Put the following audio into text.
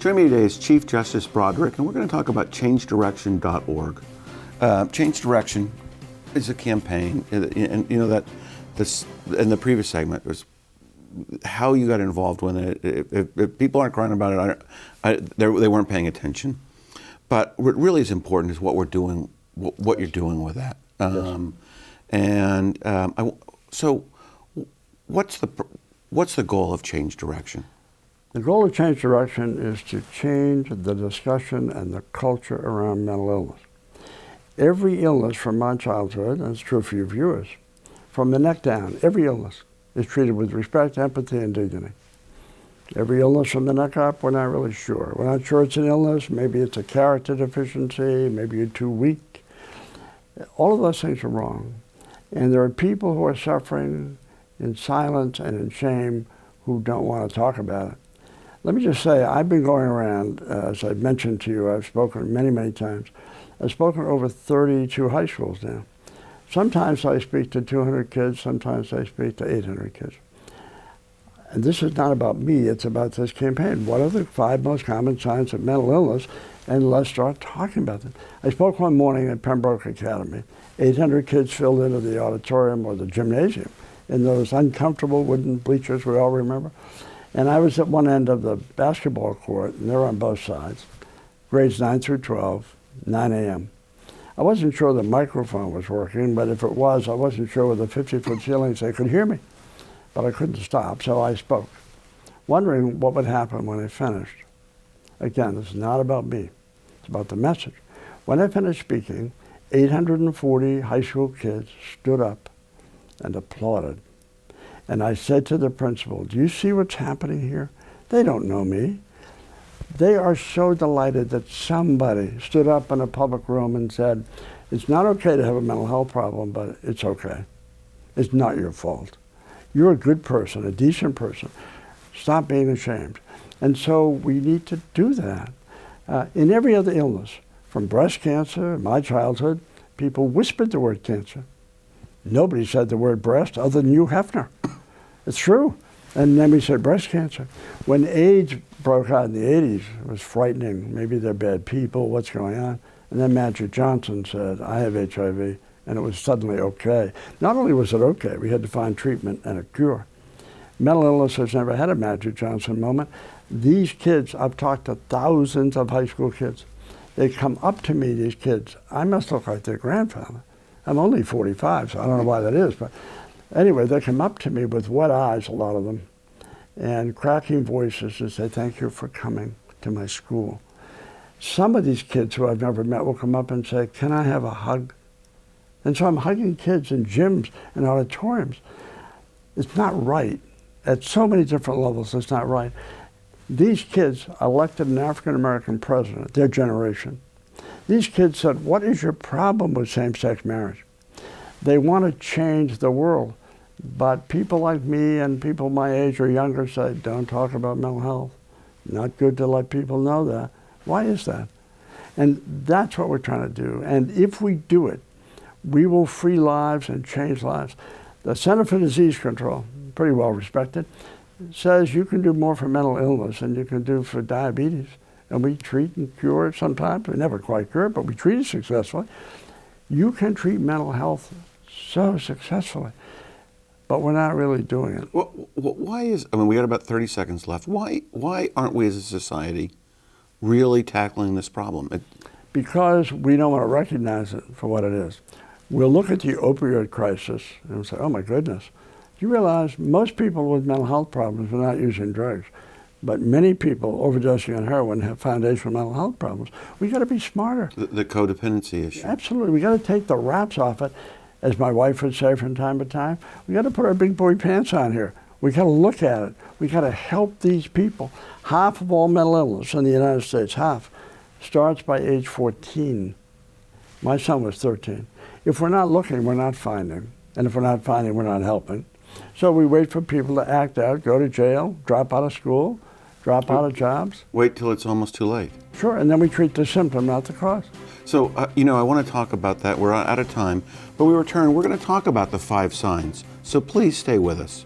Joining me today is Chief Justice Broderick, and we're going to talk about changedirection.org. Change Direction is a campaign, and you know that this in the previous segment was how you got involved when if people aren't crying about it, they weren't paying attention. But what really is important is what we're doing, what you're doing with that. So, what's the goal of Change Direction? The goal of Change Direction is to change the discussion and the culture around mental illness. Every illness from my childhood, and it's true for your viewers, from the neck down, every illness is treated with respect, empathy, and dignity. Every illness from the neck up, we're not really sure. We're not sure it's an illness. Maybe it's a character deficiency. Maybe you're too weak. All of those things are wrong. And there are people who are suffering in silence and in shame who don't want to talk about it. Let me just say, I've been going around, as I've mentioned to you, I've spoken many, many times. I've spoken at over 32 high schools now. Sometimes I speak to 200 kids, sometimes I speak to 800 kids. And this is not about me, it's about this campaign. What are the 5 most common signs of mental illness? And let's start talking about them. I spoke one morning at Pembroke Academy. 800 kids filled into the auditorium or the gymnasium in those uncomfortable wooden bleachers we all remember. And I was at one end of the basketball court, and they're on both sides, grades 9 through 12, 9 a.m. I wasn't sure the microphone was working, but if it was, I wasn't sure with the 50-foot ceilings they could hear me. But I couldn't stop, so I spoke, wondering what would happen when I finished. Again, this is not about me. It's about the message. When I finished speaking, 840 high school kids stood up and applauded. And I said to the principal, do you see what's happening here? They don't know me. They are so delighted that somebody stood up in a public room and said, it's not okay to have a mental health problem, but it's okay. It's not your fault. You're a good person, a decent person. Stop being ashamed. And so we need to do that. In every other illness, from breast cancer, my childhood, people whispered the word cancer. Nobody said the word breast other than Hugh Hefner. It's true. And then we said breast cancer. When AIDS broke out in the 80s, it was frightening. Maybe they're bad people, what's going on? And then Magic Johnson said, I have HIV, and it was suddenly okay. Not only was it okay, we had to find treatment and a cure. Mental illness has never had a Magic Johnson moment. These kids, I've talked to thousands of high school kids. They come up to me, these kids. I must look like their grandfather. I'm only 45, so I don't know why that is, but anyway, they come up to me with wet eyes, a lot of them, and cracking voices and say, thank you for coming to my school. Some of these kids who I've never met will come up and say, can I have a hug? And so I'm hugging kids in gyms and auditoriums. It's not right. At so many different levels, it's not right. These kids elected an African-American president, their generation. These kids said, what is your problem with same-sex marriage? They want to change the world. But people like me and people my age or younger say, don't talk about mental health. Not good to let people know that. Why is that? And that's what we're trying to do. And if we do it, we will free lives and change lives. The Center for Disease Control, pretty well respected, says you can do more for mental illness than you can do for diabetes. And we treat and cure it sometimes. We never quite cure it, but we treat it successfully. You can treat mental health so successfully, but we're not really doing it. Well, why is, I mean, we got about 30 seconds left. Why aren't we as a society really tackling this problem? Because we don't want to recognize it for what it is. We'll look at the opioid crisis and we'll say, oh my goodness. Do you realize most people with mental health problems are not using drugs? But many people overdosing on heroin have foundational mental health problems. We got to be smarter. The codependency issue. Absolutely. We got to take the wraps off it. As my wife would say from time to time, we got to put our big boy pants on here. We got to look at it. We got to help these people. Half of all mental illness in the United States, half, starts by age 14. My son was 13. If we're not looking, we're not finding. And if we're not finding, we're not helping. So we wait for people to act out, go to jail, drop out of school, drop out of jobs. Wait till it's almost too late. Sure, and then we treat the symptom, not the cause. So, I want to talk about that. We're out of time, but we return. We're going to talk about the 5 signs. So please stay with us.